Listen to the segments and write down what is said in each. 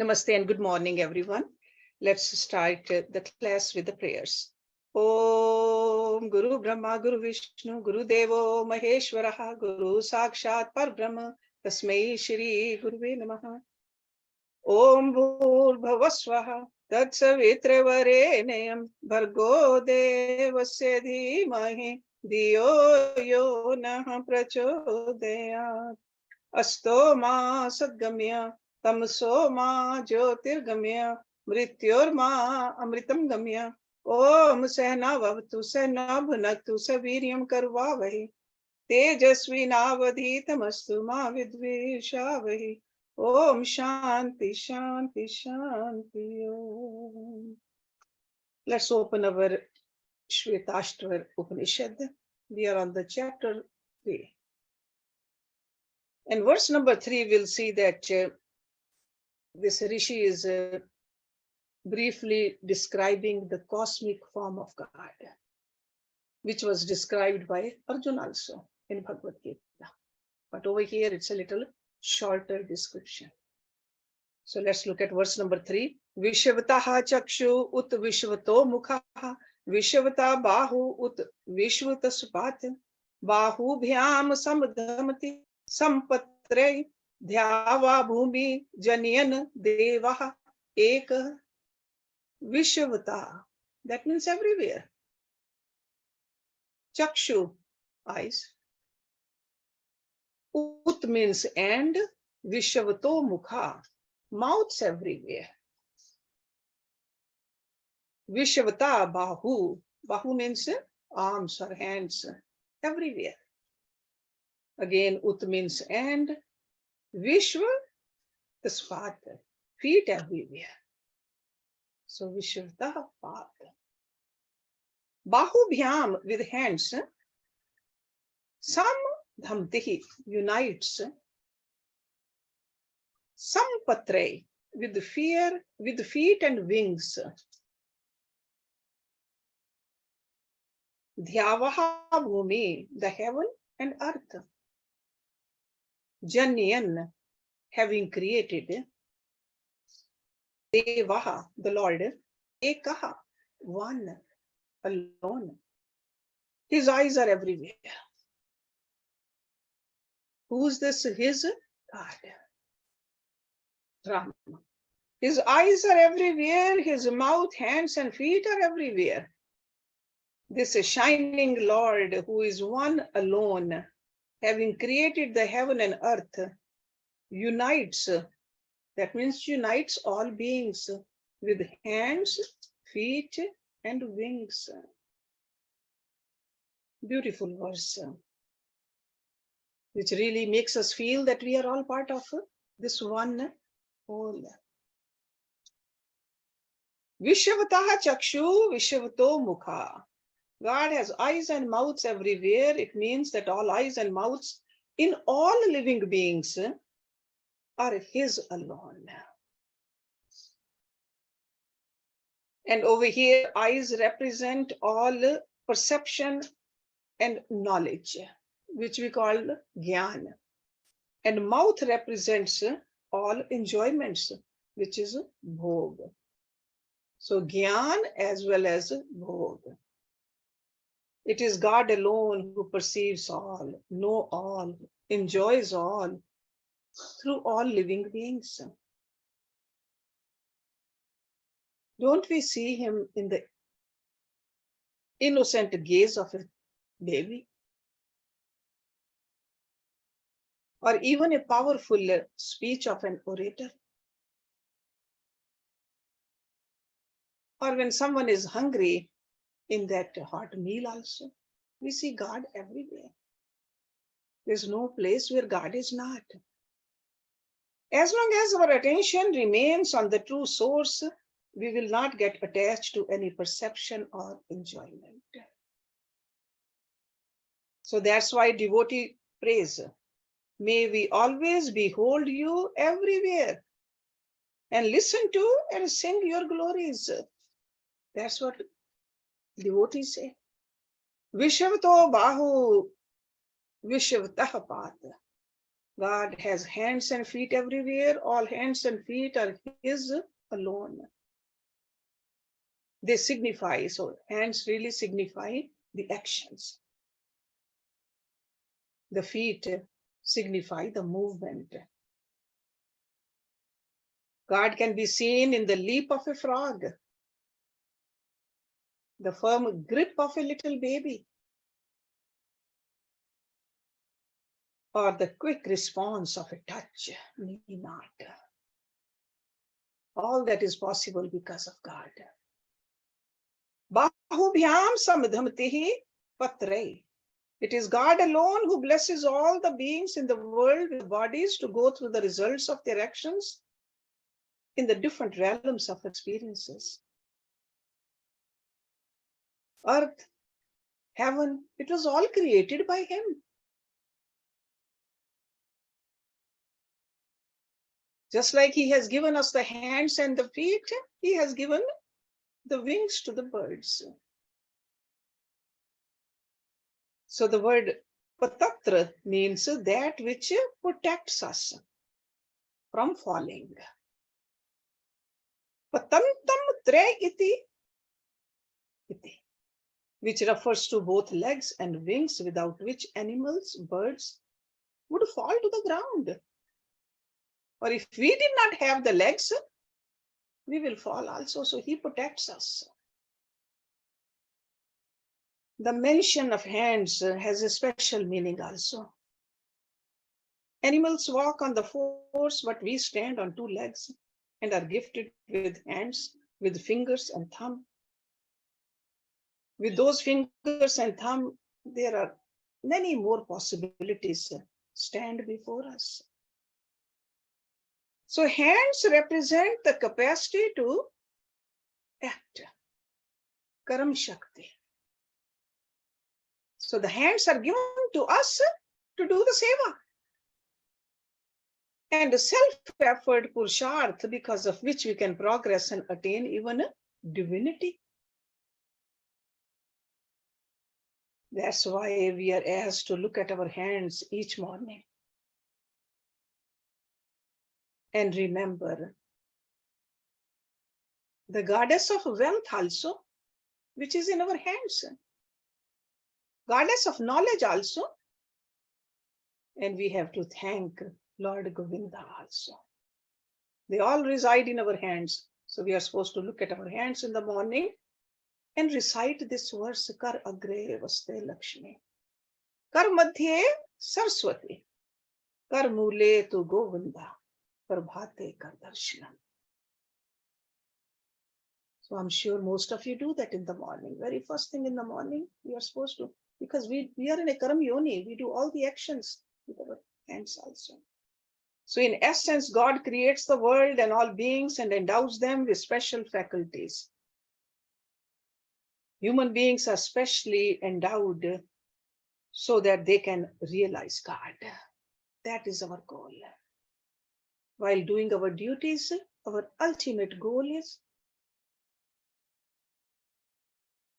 Namaste and good morning, everyone. Let's start the class with the prayers. Om Guru Brahma Guru Vishnu Guru Devo Maheshwaraha Guru Sakshat Parbrahma Tasmai Shri Guruve Namaha. Om Bhurbhavaswaha Tatsavitrevarenayam Bhargo Devasya Dhimahi Diyo Yo Nah Prachodayat Asto Ma Sadgamya Tamso Ma Jyotirgamya Mrityorma Amritam Gamya Om Sehna Vavtu Sehna Bhunaktu Saviryam Karvavahi Tejasvi Navadhitamastu Ma Vidvishavahi Om Shanti Shanti Shanti Om. Let's open our Shvetashvarta Upanishad. We are on the chapter 3. In verse number 3, we'll see that this Rishi is briefly describing the cosmic form of God, which was described by Arjuna also in Bhagavad Gita. But over here, it's a little shorter description. So let's look at verse number 3. Vishvataha chakshu ut vishvato mukha vishvata bahu ut vishvata supat bahu bhyam samdhamati sampatre dhyava bhumi janyan devaha ek vishvata. That means everywhere. Chakshu, eyes. Ut means and. Vishvato mukha, mouths everywhere. Vishvata bahu, bahu means arms or hands, everywhere. Again, ut means and. Vishva, the spot, feet everywhere. So Vishvata path. Bahu bhyam, with hands. Sam dhamtihi, unites. Sampatre, with feet and wings. Dhyavaha bhumi, the heaven and earth. Janyan, having created. Devaha, the Lord. Ekaha, one, alone. His eyes are everywhere. Who's this? His God. Rama. His eyes are everywhere. His mouth, hands, and feet are everywhere. This shining Lord, who is one alone, having created the heaven and earth, unites. That means unites all beings with hands, feet, and wings. Beautiful verse, which really makes us feel that we are all part of this one whole. Vishvataha chakshu vishvato mukha. God has eyes and mouths everywhere. It means that all eyes and mouths in all living beings are His alone. And over here, eyes represent all perception and knowledge, which we call Gyan. And mouth represents all enjoyments, which is Bhog. So Gyan as well as Bhog. It is God alone who perceives all, knows all, enjoys all, through all living beings. Don't we see Him in the innocent gaze of a baby? Or even a powerful speech of an orator? Or when someone is hungry, in that hot meal also, we see God everywhere. There's no place where God is not. As long as our attention remains on the true source, we will not get attached to any perception or enjoyment. So that's why devotee prays, may we always behold you everywhere and listen to and sing your glories. That's what devotees say. Vishvataha bahu, vishvataha path. God has hands and feet everywhere. All hands and feet are His alone. They signify, so hands really signify the actions. The feet signify the movement. God can be seen in the leap of a frog, the firm grip of a little baby, or the quick response of a touch. Need not. All that is possible because of God. Bahubhyam samdhamtihi patre. It is God alone who blesses all the beings in the world with bodies to go through the results of their actions in the different realms of experiences. Earth, heaven, it was all created by Him. Just like He has given us the hands and the feet, He has given the wings to the birds. So the word patatra means that which protects us from falling. Patantam tre iti, which refers to both legs and wings, without which animals, birds, would fall to the ground. Or if we did not have the legs, we will fall also. So He protects us. The mention of hands has a special meaning also. Animals walk on the force, but we stand on two legs and are gifted with hands, with fingers and thumb. With those fingers and thumb, there are many more possibilities stand before us. So hands represent the capacity to act, karam shakti. So the hands are given to us to do the seva. And the self-effort purusharth, because of which we can progress and attain even divinity. That's why we are asked to look at our hands each morning and remember the goddess of wealth also, which is in our hands, goddess of knowledge also, and we have to thank Lord Govinda also. They all reside in our hands. So we are supposed to look at our hands in the morning and recite this verse, Kar agre vaste Lakshmi, Kar madhye Saraswati, Kar mule tu Govinda, Kar bhate kar darshanam. So I'm sure most of you do that in the morning. Very first thing in the morning, we are supposed to, because we are in a karam yoni, we do all the actions with our hands also. So in essence, God creates the world and all beings and endows them with special faculties. Human beings are specially endowed so that they can realize God. That is our goal. While doing our duties, our ultimate goal is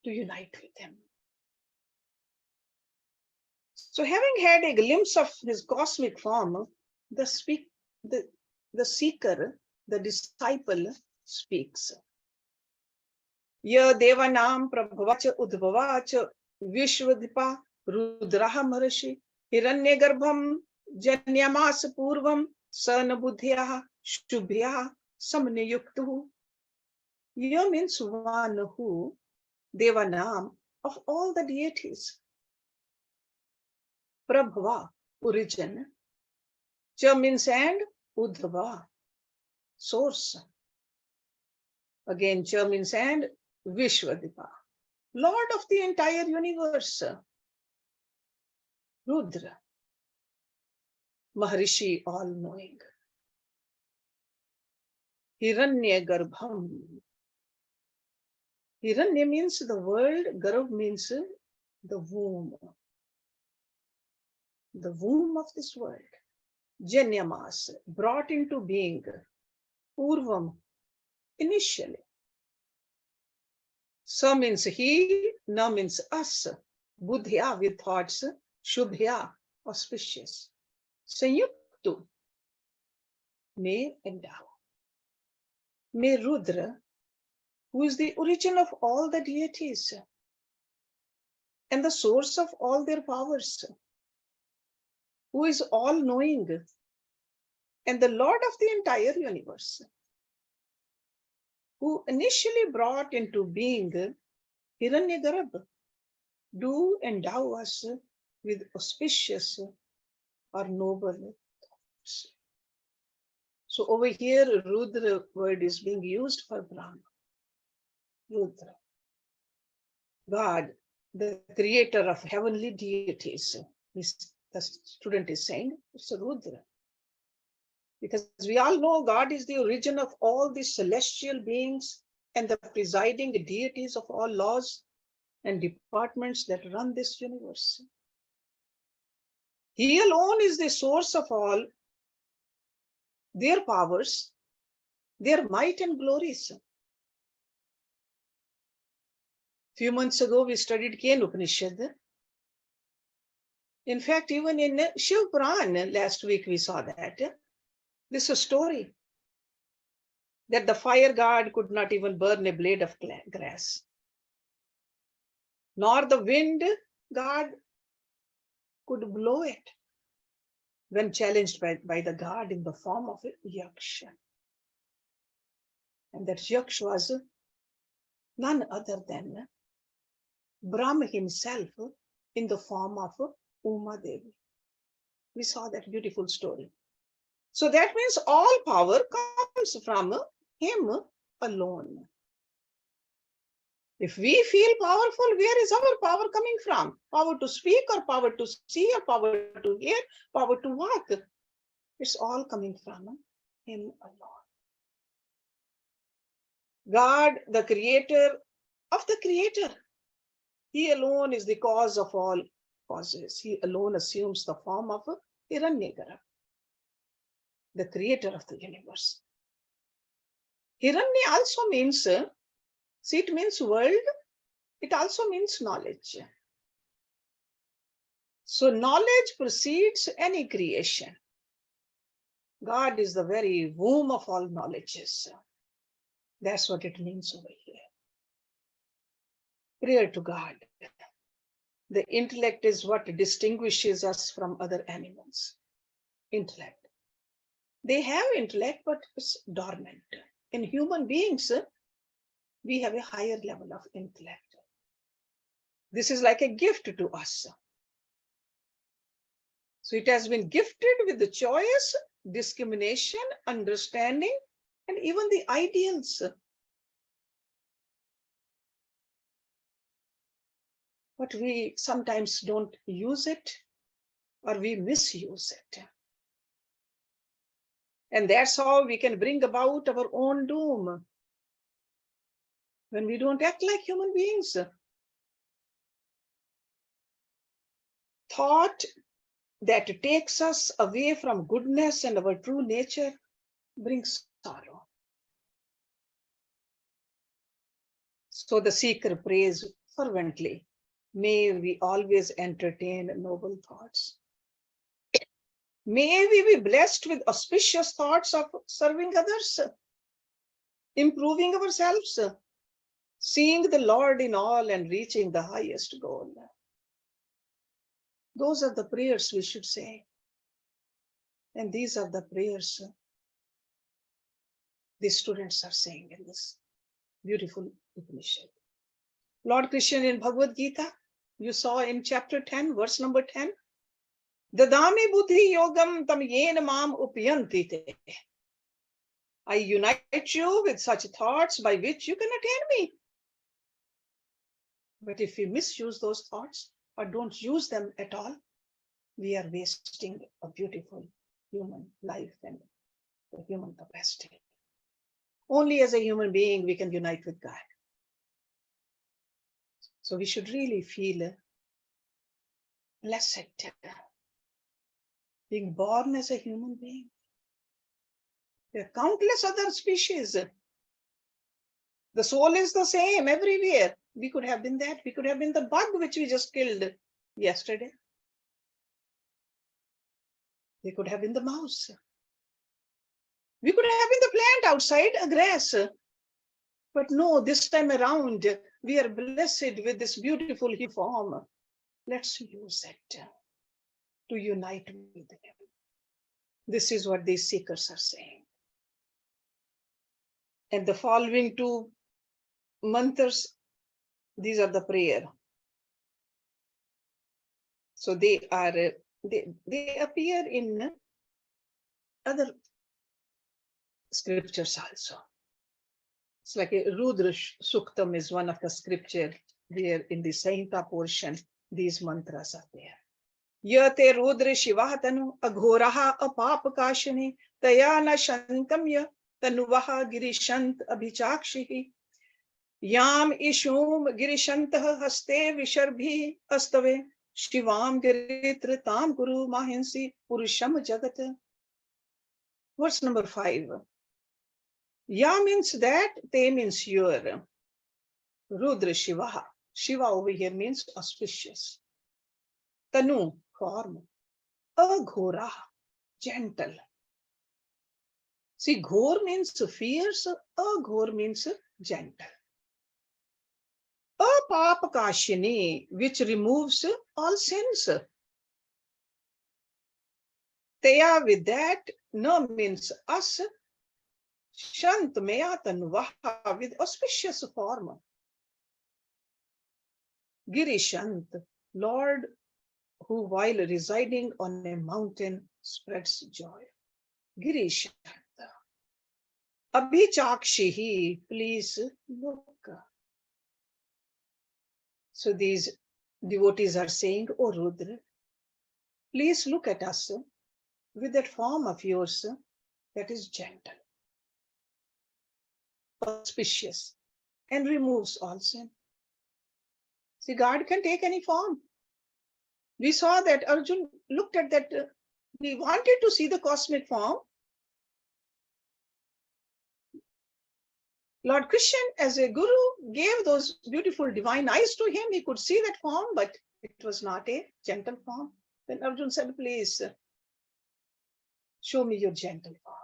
to unite with Him. So having had a glimpse of His cosmic form, the seeker, the disciple speaks. Ya devanam prabhavacha udbhavacha vishvadipa rudraha maharishi hiranyagarbham janyamas purvam sanabudhyaha shubhyaha samniyuktuhu. Ya means one who, devanam, of all the deities. Prabhava, origin. Cha means and, udbhava, source. Again, Cha means and, Vishwadipa, Lord of the entire universe. Rudra, Maharishi, all-knowing. Hiranyagarbham. Hiranya means the world, Garbh means the womb. The womb of this world. Janyamas, brought into being. Purvam, initially. Sa means he, na means us. Buddhya with thoughts, shubhya, auspicious. Sanyukta too may endow. May Rudra, who is the origin of all the deities and the source of all their powers, who is all-knowing and the Lord of the entire universe, who initially brought into being Hiranyagarbha, do endow us with auspicious or noble thoughts. So over here, Rudra word is being used for Brahma. Rudra. God, the creator of heavenly deities. The student is saying it's a Rudra. Because we all know God is the origin of all the celestial beings and the presiding deities of all laws and departments that run this universe. He alone is the source of all their powers, their might and glories. Few months ago, we studied Ken Upanishad. In fact, even in Shiv Puran, last week we saw that. This is a story that the fire god could not even burn a blade of grass, nor the wind god could blow it when challenged by the god in the form of a yaksha. And that yaksha was none other than Brahma himself in the form of Uma Devi. We saw that beautiful story. So that means all power comes from him alone. If we feel powerful, where is our power coming from? Power to speak or power to see or power to hear, power to walk? It's all coming from him alone. God, the creator of the creator. He alone is the cause of all causes. He alone assumes the form of Hiranyagarbha, the creator of the universe. Hiranya also means, see, it means world. It also means knowledge. So knowledge precedes any creation. God is the very womb of all knowledges. That's what it means over here. Prayer to God. The intellect is what distinguishes us from other animals. Intellect. They have intellect, but it's dormant. In human beings, we have a higher level of intellect. This is like a gift to us. So it has been gifted with the choice, discrimination, understanding, and even the ideals. But we sometimes don't use it or we misuse it. And that's how we can bring about our own doom. When we don't act like human beings. Thought that takes us away from goodness and our true nature brings sorrow. So the seeker prays fervently, may we always entertain noble thoughts. May we be blessed with auspicious thoughts of serving others, improving ourselves, seeing the Lord in all and reaching the highest goal. Those are the prayers we should say. And these are the prayers the students are saying in this beautiful Upanishad. Lord Krishna in Bhagavad Gita, you saw in chapter 10, verse number 10, Dadami buddhi yogam tam yen mam upyanti te. I unite you with such thoughts by which you can attain me. But if we misuse those thoughts or don't use them at all, we are wasting a beautiful human life and a human capacity. Only as a human being we can unite with God. So we should really feel blessed being born as a human being. There are countless other species. The soul is the same everywhere. We could have been that. We could have been the bug which we just killed yesterday. They could have been the mouse. We could have been the plant outside, a grass. But no, this time around, we are blessed with this beautiful form. Let's use it to unite with Him. This is what these seekers are saying. And the following two mantras, these are the prayer. So they appear in other scriptures also. It's like a Rudra Suktam is one of the scripture there in the Sanhita portion. These mantras are there. Yate Rudra Shivatanu Aghoraha Apapakashani Tayana Shantamya Tanuvaha Girishant Abhichakshihi Yam Ishum Girishantah Haste Visharbhi Astave Shivam Giritri Tam Guru Mahinsi Purusham Jagat. Verse number 5. Ya means that, Te means your. Rudra Shiva. Shiva over here means auspicious. Tanu, form. Aghora, gentle. See, ghor means fierce, aghor means gentle. Apapakashini, which removes all sins. Teya, with that, na means us. Shant Maya Tanvaha, with auspicious form. Girishant, Lord, who while residing on a mountain spreads joy. Girishant. Abhichakshihi, please look. So these devotees are saying, O Rudra, please look at us with that form of yours that is gentle, auspicious, and removes all sin. See, God can take any form. We saw that Arjun looked at that, he wanted to see the cosmic form. Lord Krishna, as a guru, gave those beautiful divine eyes to him. He could see that form, but it was not a gentle form. Then Arjun said, please show me your gentle form.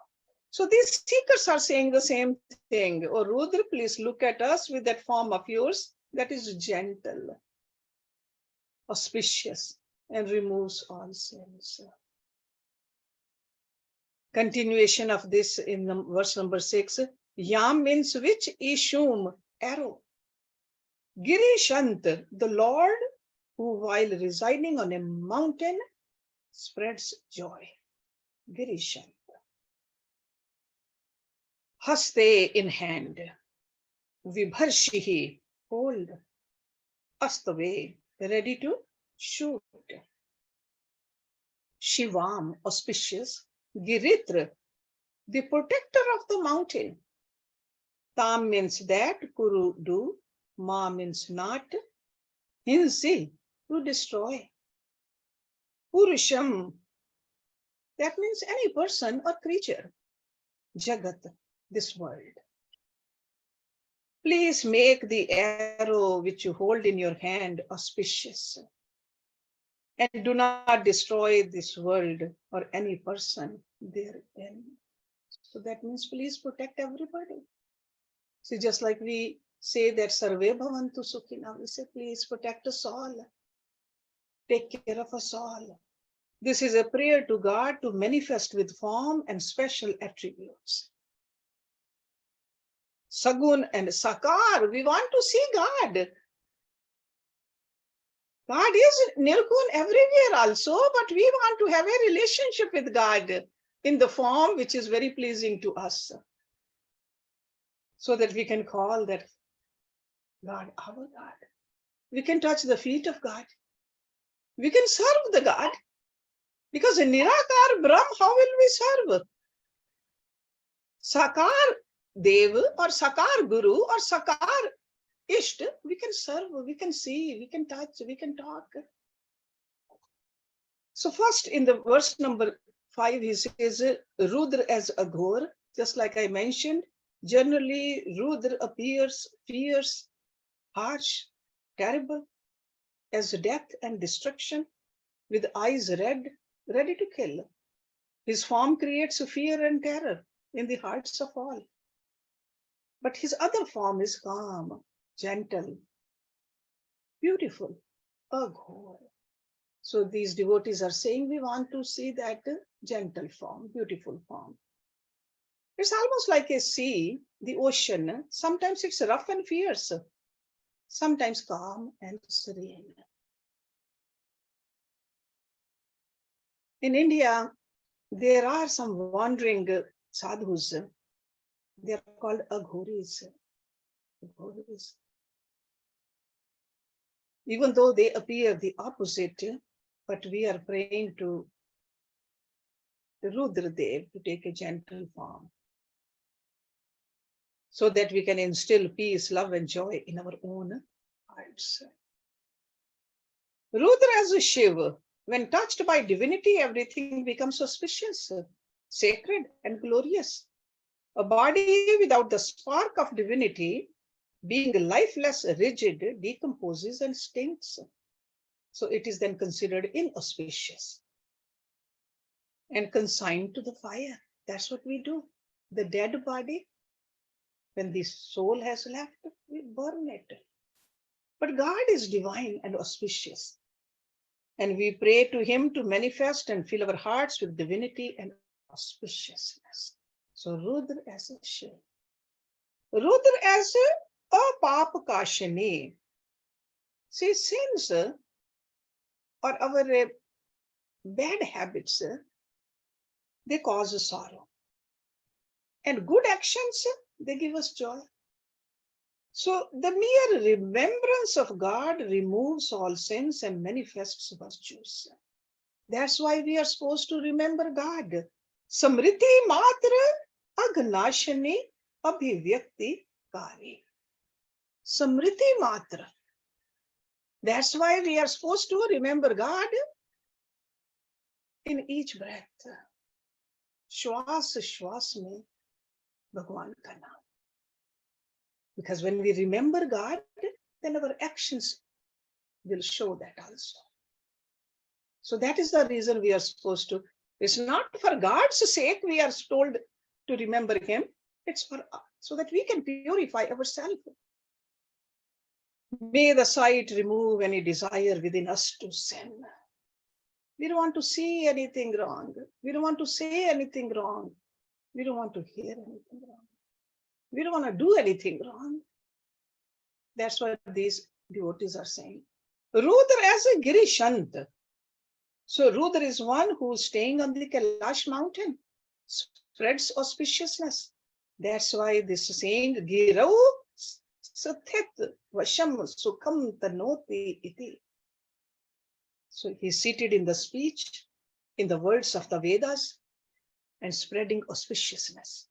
So these seekers are saying the same thing. Oh, Rudra, please look at us with that form of yours that is gentle, auspicious, and removes all sins. Continuation of this in verse number 6. Yam means which? Ishum, arrow. Girishant, the Lord, who while residing on a mountain spreads joy. Girishant. Haste, in hand. Vibharshihi, hold. Astave, ready to shoot. Shivam, auspicious. Giritra, the protector of the mountain. Tam means that, Kuru, do. Ma means not. Hinsi, to destroy. Purusham, that means any person or creature. Jagat, this world. Please make the arrow which you hold in your hand auspicious. And do not destroy this world or any person therein. So that means please protect everybody. See, just like we say that Sarve Bhavantu Sukhina, we say please protect us all. Take care of us all. This is a prayer to God to manifest with form and special attributes. Sagun and Sakar, we want to see God. God is Nirgun everywhere also, but we want to have a relationship with God in the form which is very pleasing to us, so that we can call that God our God. We can touch the feet of God. We can serve the God. Because in Nirakar Brahm, how will we serve? Sakar Dev or Sakar Guru or Sakar Isht, we can serve, we can see, we can touch, we can talk. So first in the verse number 5, he says, Rudra as a ghor. Just like I mentioned, generally Rudra appears fierce, harsh, terrible, as death and destruction, with eyes red, ready to kill. His form creates fear and terror in the hearts of all. But his other form is calm, gentle, beautiful, aghore. So these devotees are saying we want to see that gentle form, beautiful form. It's almost like a sea, the ocean. Sometimes it's rough and fierce, sometimes calm and serene. In India, there are some wandering sadhus. They are called aghoris. Even though they appear the opposite, but we are praying to the Rudradev to take a gentle form so that we can instill peace, love, and joy in our own hearts. Rudra as a Shiva, when touched by divinity, everything becomes auspicious, sacred, and glorious. A body without the spark of divinity, being lifeless, rigid, decomposes and stinks. So it is then considered inauspicious and consigned to the fire. That's what we do. The dead body, when the soul has left, we burn it. But God is divine and auspicious. And we pray to him to manifest and fill our hearts with divinity and auspiciousness. So Rudra as a Shiva. Rudra as a Papa Kashini. See, sins or our bad habits, they cause sorrow. And good actions, they give us joy. So the mere remembrance of God removes all sins and manifests virtues. That's why we are supposed to remember God. Samriti matra agnashani abhivyakti kari. Samriti matra. That's why we are supposed to remember God in each breath. Shwas shwas mein Bhagwan ka naam. Because when we remember God, then our actions will show that also. So that is the reason we are supposed to. It's not for God's sake we are told to remember him. It's for so that we can purify ourselves. May the sight remove any desire within us to sin. We don't want to see anything wrong. We don't want to say anything wrong. We don't want to hear anything wrong. We don't want to do anything wrong. That's what these devotees are saying. Rudra as a Girishant. So Rudra is one who is staying on the Kailash mountain, spreads auspiciousness. That's why this is saying, Girau Sathit Vasham Sukham Tanoti iti. So he's seated in the speech, in the words of the Vedas, and spreading auspiciousness.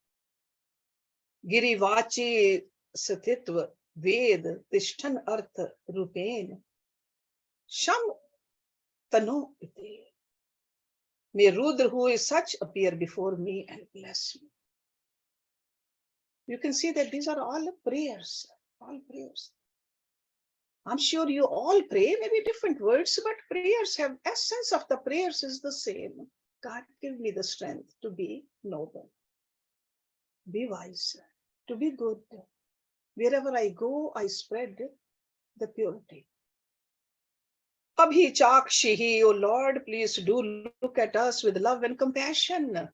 Giri Vachi Sathitva Ved Tishtan Artha Rupen Sham Tano iti. May Rudra, who is such, appear before me and bless me. You can see that these are all prayers. All prayers. I'm sure you all pray, maybe different words, but prayers have essence of the prayers is the same. God, give me the strength to be noble, be wise, to be good. Wherever I go, I spread the purity. Abhi Chakshihi, O Lord, please do look at us with love and compassion.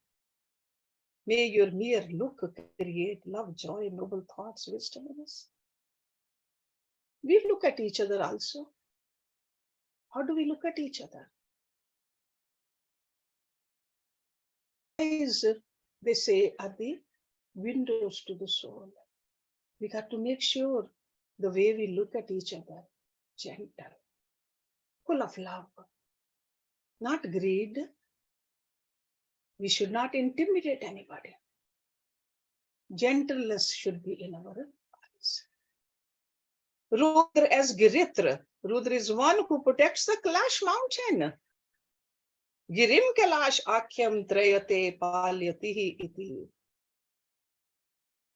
May your mere look create love, joy, noble thoughts, wisdom in us. We look at each other also. How do we look at each other? Eyes, they say, are the windows to the soul. We got to make sure the way we look at each other, gentle, full of love, not greed. We should not intimidate anybody. Gentleness should be in our eyes. Rudra as Giritra. Rudra is one who protects the Kailash mountain. Girim Kailash Akhyam Trayate Palyatihi iti.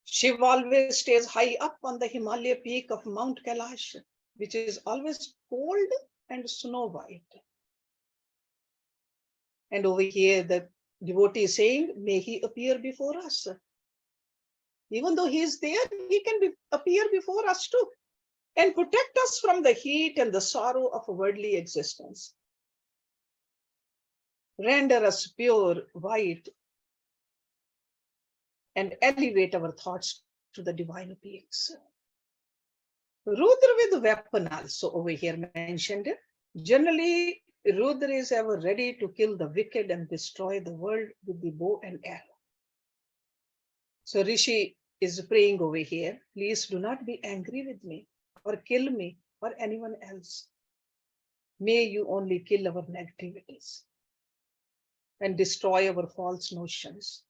Shiva always stays high up on the Himalaya peak of Mount Kailash, which is always cold and snow white. And over here, the devotee is saying, may he appear before us. Even though he is there, he can appear before us too and protect us from the heat and the sorrow of worldly existence. Render us pure, white, and elevate our thoughts to the divine peaks. Rudra with weapon also over here mentioned. Generally, Rudra is ever ready to kill the wicked and destroy the world with the bow and arrow. So Rishi is praying over here, please do not be angry with me or kill me or anyone else. May you only kill our negativities and destroy our false notions.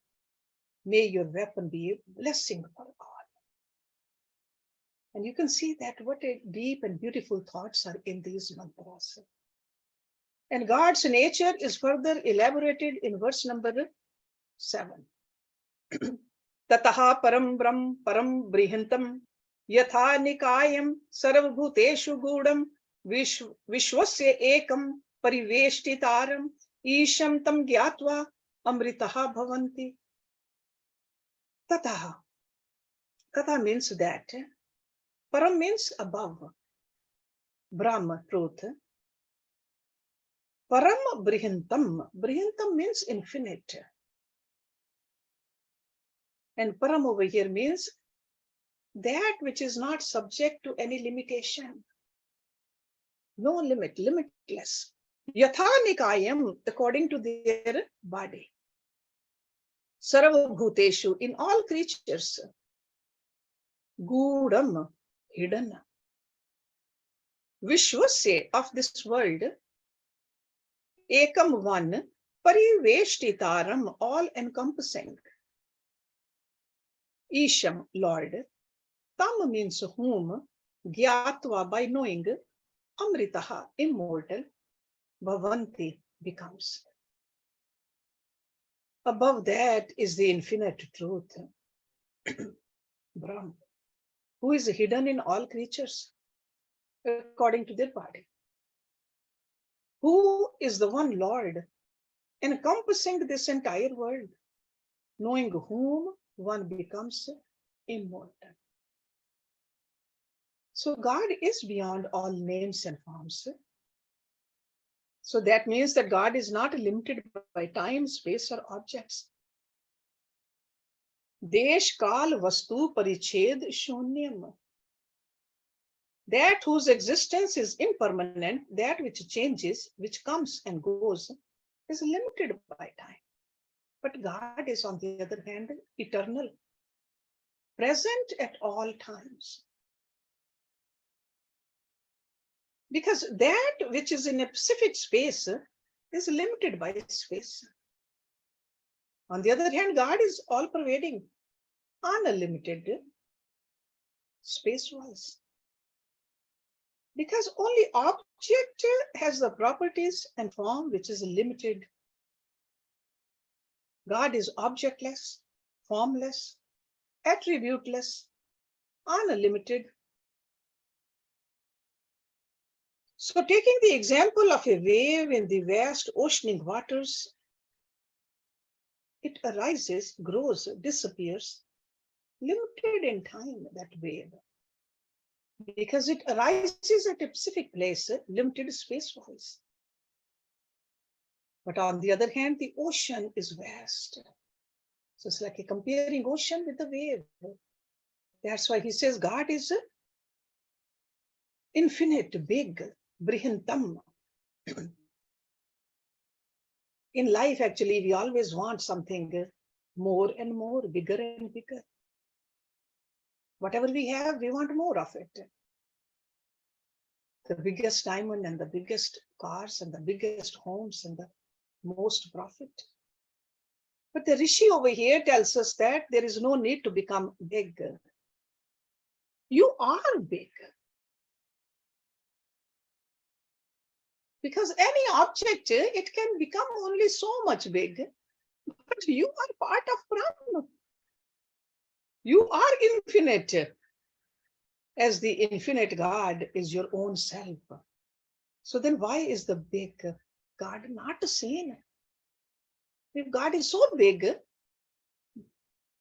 May your weapon be a blessing for all. And you can see that what a deep and beautiful thoughts are in these mantras. And God's nature is further elaborated in verse number 7. Tataha param brahm param brihantam yatha nikayam sarvabhuteshu gudam vishwasya ekam pariveshtitaram isham tam gyatva amritaha bhavanti. Tataha. Tata means that. Param means above. Brahma, truth. Param brihantam. Brihantam means infinite. And param over here means that which is not subject to any limitation. No limit, limitless. Yatha nikayam, according to their body. Sarvabhuteshu, in all creatures. Gudam, hidden. Vishwasya, of this world. Ekam, one. Pariveshtitaram, all encompassing. Isham, Lord. Tam means whom. Gyatva, by knowing. Amritaha, immortal. Bhavanti, becomes. Above that is the infinite truth. Brahma, who is hidden in all creatures according to their body. Who is the one Lord encompassing this entire world, knowing whom one becomes immortal. So God is beyond all names and forms. So that means that God is not limited by time, space, or objects. Desh, Kal, Vastu, Pariched, Shunyam. That whose existence is impermanent, that which changes, which comes and goes, is limited by time. But God is, on the other hand, eternal, present at all times. Because that which is in a specific space is limited by space. On the other hand, God is all-pervading, unlimited space-wise. Because only object has the properties and form which is limited. God is objectless, formless, attributeless, unlimited. So taking the example of a wave in the vast oceanic waters, it arises, grows, disappears, limited in time, that wave. Because it arises at a specific place, limited space-wise. But on the other hand, the ocean is vast. So it's like a comparing ocean with the wave. That's why he says God is infinite, big, brihantam. In life, actually, we always want something more and more, bigger and bigger. Whatever we have, we want more of it. The biggest diamond and the biggest cars and the biggest homes and the most profit. But the Rishi over here tells us that there is no need to become big. You are big. Because any object, it can become only so much big, but you are part of Brahma. You are infinite, as the infinite God is your own self. So then why is the big God not seen? If God is so big,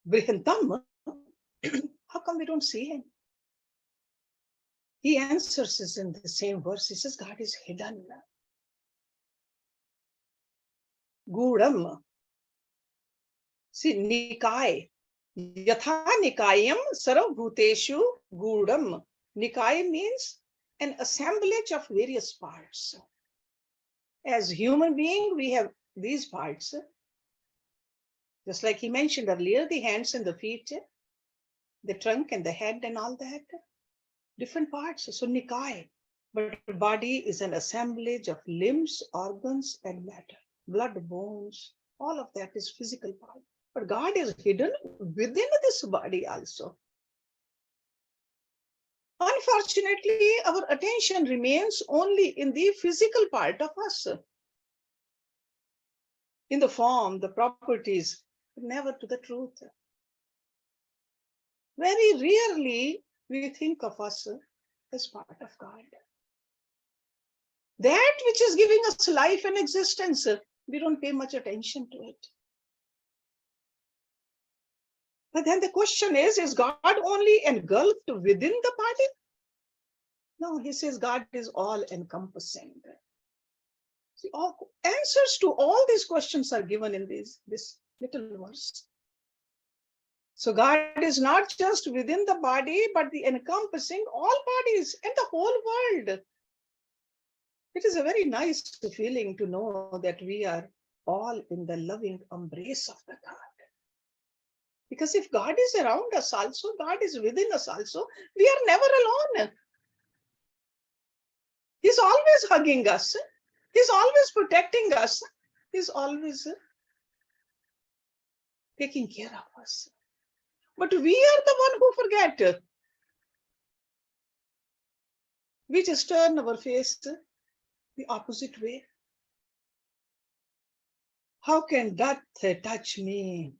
Brihantam, how come we don't see him? He answers us in the same verse. He says, God is hidden. Gudam. See, Nikai. Yatha Nikayam Sarvabhuteshu Gudam. Nikai means an assemblage of various parts. As human being, we have these parts. Just like he mentioned earlier, the hands and the feet, the trunk and the head and all that. Different parts. So Nikai. But body is an assemblage of limbs, organs, and matter. Blood, bones, all of that is physical part. But God is hidden within this body also. Unfortunately, our attention remains only in the physical part of us. In the form, the properties, but never to the truth. Very rarely we think of us as part of God. That which is giving us life and existence, we don't pay much attention to it. But then the question is God only engulfed within the body? No, he says God is all encompassing. See, all answers to all these questions are given in this little verse. So God is not just within the body, but the encompassing all bodies and the whole world. It is a very nice feeling to know that we are all in the loving embrace of the God. Because if God is around us also, God is within us also, we are never alone. He's always hugging us. He's always protecting us. He's always taking care of us. But we are the one who forget. We just turn our face the opposite way. How can death touch me?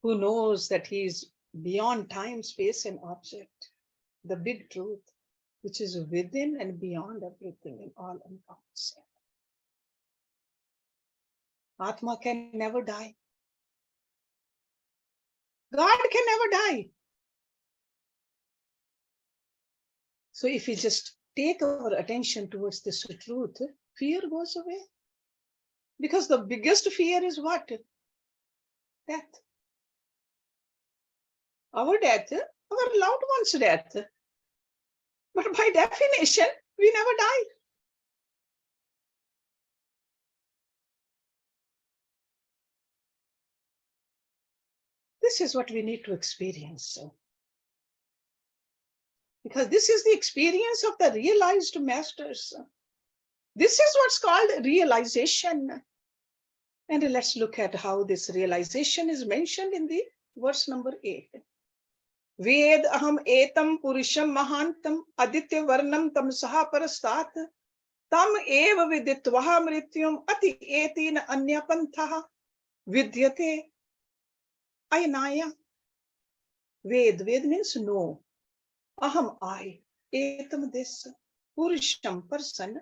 Who knows that he is beyond time, space, and object? The big truth, which is within and beyond everything and all encompassing. Atma can never die. God can never die. So if we just take our attention towards this truth, fear goes away. Because the biggest fear is what? Death. Our death, our loved one's death. But by definition, we never die. This is what we need to experience. Because this is the experience of the realized masters. This is what's called realization. And let's look at how this realization is mentioned in the verse number 8. Ved aham etam purusham mahantam aditya varnam tam saha parastat tam eva viditvaha mrityum ati etina anya panthaha vidyate ayanaya. Ved means know. Aham, I, etam, this, purusham, person,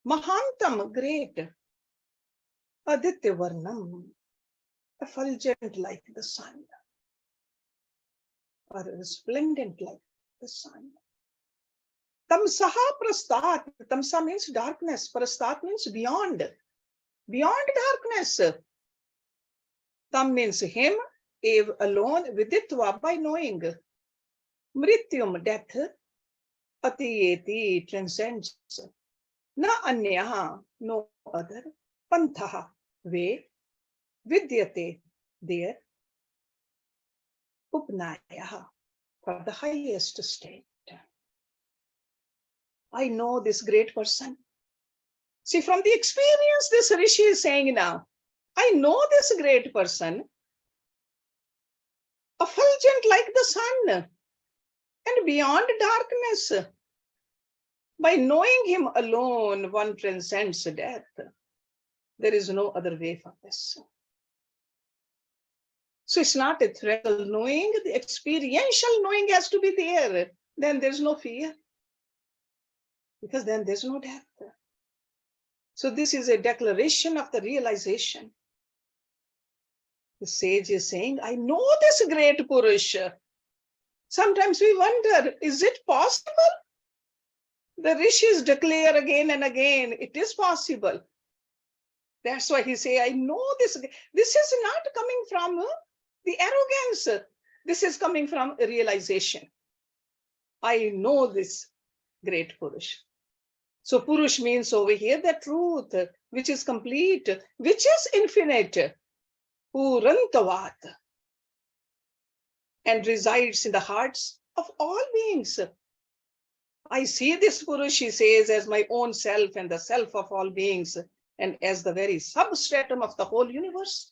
mahantam, great, aditya varnam, effulgent like the sun, or resplendent like the sun. Tamsaha prastat, tamsa means darkness, prastat means beyond darkness. Tam means him, ev alone, viditva, by knowing. Mrityum, death, atiyeti, transcends. Na anyaha, no other. Panthaha, way. Vidyate, there. Upnayaha, for the highest state. I know this great person. See, from the experience this Rishi is saying now, I know this great person, effulgent like the sun, and beyond darkness. By knowing him alone, one transcends death. There is no other way for this. So it's not a theoretical knowing, the experiential knowing has to be there. Then there's no fear. Because then there's no death. So this is a declaration of the realization. The sage is saying, I know this great Purusha. Sometimes we wonder, is it possible? The rishis declare again and again, it is possible. That's why he say, I know this. This is not coming from the arrogance. This is coming from realization. I know this great Purush. So Purush means over here the truth, which is complete, which is infinite, Purantavat, and resides in the hearts of all beings. I see this Purush, he says, as my own self and the self of all beings, and as the very substratum of the whole universe.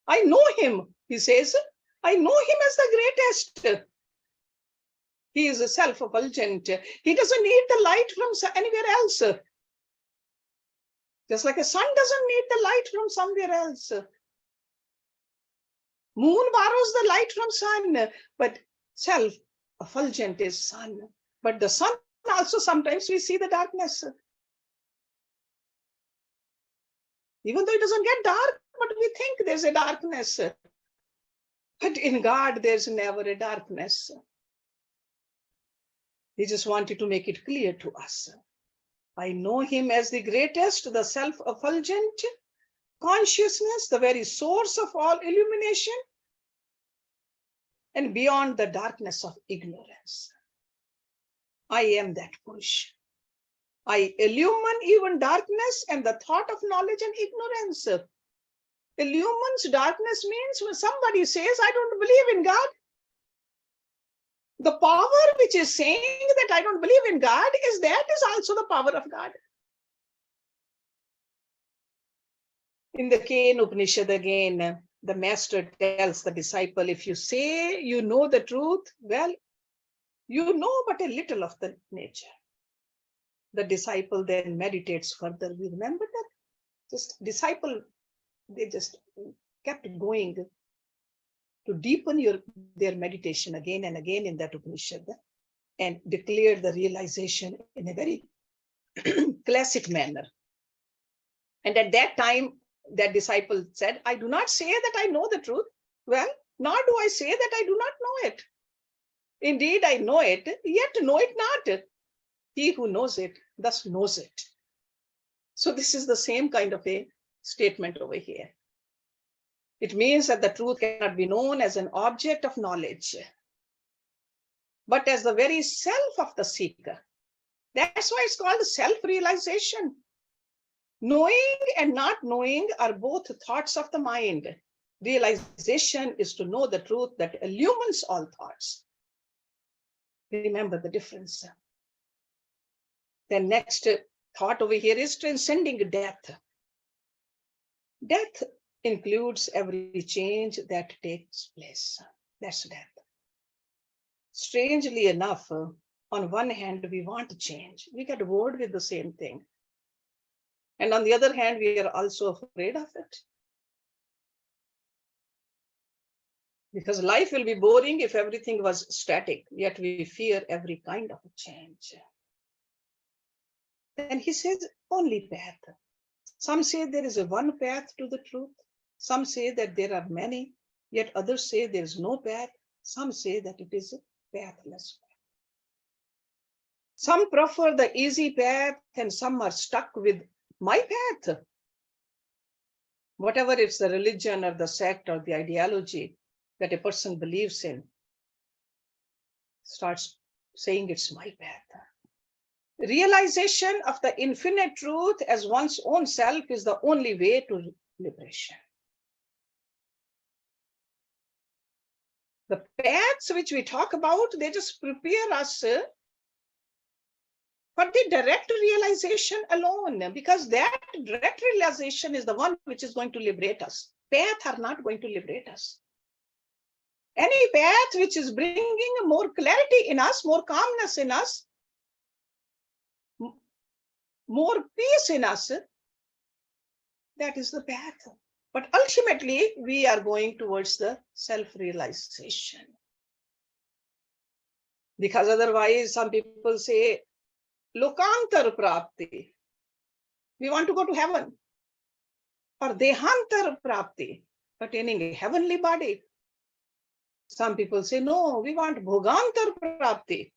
I know him, he says. I know him as the greatest. He is a self-effulgent. He doesn't need the light from anywhere else. Just like a sun doesn't need the light from somewhere else. Moon borrows the light from sun, but self-effulgent is sun. But the sun also, sometimes we see the darkness. Even though it doesn't get dark, but we think there's a darkness. But in God, there's never a darkness. He just wanted to make it clear to us. I know him as the greatest, the self-effulgent consciousness, the very source of all illumination, and beyond the darkness of ignorance. I am that Purush. I illumine even darkness and the thought of knowledge and ignorance. Illumines darkness means when somebody says, I don't believe in God. The power which is saying that I don't believe in God is also the power of God. In the Kena Upanishad again, the master tells the disciple, if you say you know the truth, well, you know but a little of the nature. The disciple then meditates further. We remember that? Just disciple, they just kept going to deepen their meditation again and again in that Upanishad and declared the realization in a very classic manner. And at that time, that disciple said, I do not say that I know the truth. Well, nor do I say that I do not know it. Indeed, I know it, yet know it not. He who knows it, thus knows it. So this is the same kind of a statement over here. It means that the truth cannot be known as an object of knowledge, but as the very self of the seeker. That's why it's called self-realization. Knowing and not knowing are both thoughts of the mind. Realization is to know the truth that illumines all thoughts. Remember the difference. The next thought over here is transcending death. Death includes every change that takes place. That's death. Strangely enough, on one hand, we want to change. We get bored with the same thing. And on the other hand, we are also afraid of it. Because life will be boring if everything was static, yet we fear every kind of change. And he says, only path. Some say there is a one path to the truth. Some say that there are many, yet others say there is no path. Some say that it is a pathless path. Some prefer the easy path and some are stuck with my path. Whatever it's the religion or the sect or the ideology that a person believes in, starts saying it's my path. Realization of the infinite truth as one's own self is the only way to liberation. The paths which we talk about, they just prepare us for the direct realization alone, because that direct realization is the one which is going to liberate us. Paths are not going to liberate us. Any path which is bringing more clarity in us, more calmness in us, more peace in us, that is the path. But ultimately, we are going towards the self-realization. Because otherwise, some people say, Lokantar Prapti. We want to go to heaven. Or Dehantar Prapti. attaining a heavenly body. Some people say, no, we want bhogantar prapti,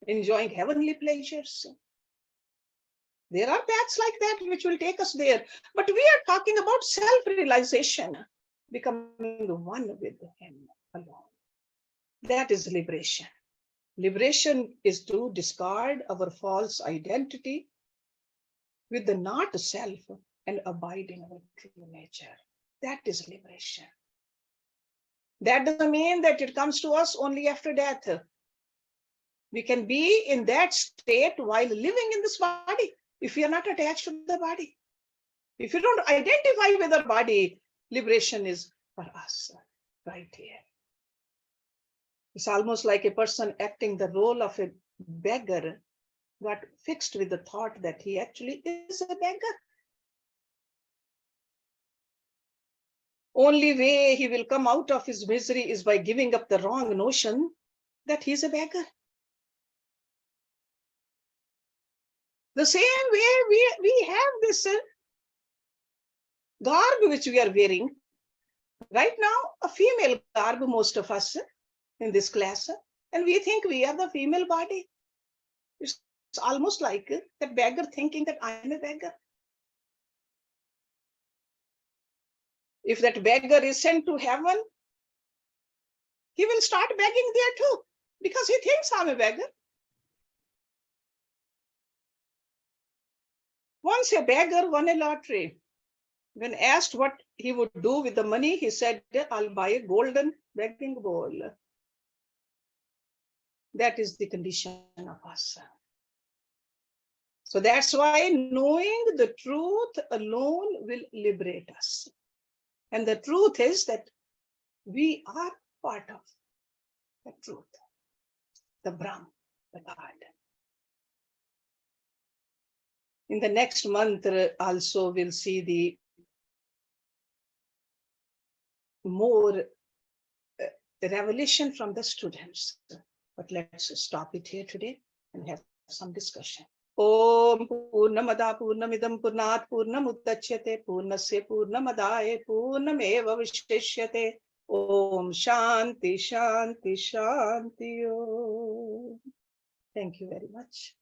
enjoying heavenly pleasures. There are paths like that which will take us there. But we are talking about self-realization, becoming one with Him alone. That is liberation. Liberation is to discard our false identity with the not self and abide in our true nature. That is liberation. That doesn't mean that it comes to us only after death. We can be in that state while living in this body if we are not attached to the body. If you don't identify with our body, liberation is for us right here. It's almost like a person acting the role of a beggar, got fixed with the thought that he actually is a beggar. Only way he will come out of his misery is by giving up the wrong notion that he's a beggar. The same way we have this garb which we are wearing. Right now, a female garb, most of us in this class, and we think we are the female body. It's almost like that beggar thinking that I am a beggar. If that beggar is sent to heaven, he will start begging there too, because he thinks I'm a beggar. Once a beggar won a lottery. When asked what he would do with the money, he said, I'll buy a golden begging bowl. That is the condition of us. So that's why knowing the truth alone will liberate us. And the truth is that we are part of the truth, the Brahm, the God. In the next month also we'll see the more revelation from the students. But let's stop it here today and have some discussion. Om Purnamada Purnamidam Purnat Purnamudachyate Purnasya Purnamadaye Purnameva Vishishyate. Om Shanti Shanti Shanti Om. Thank you very much.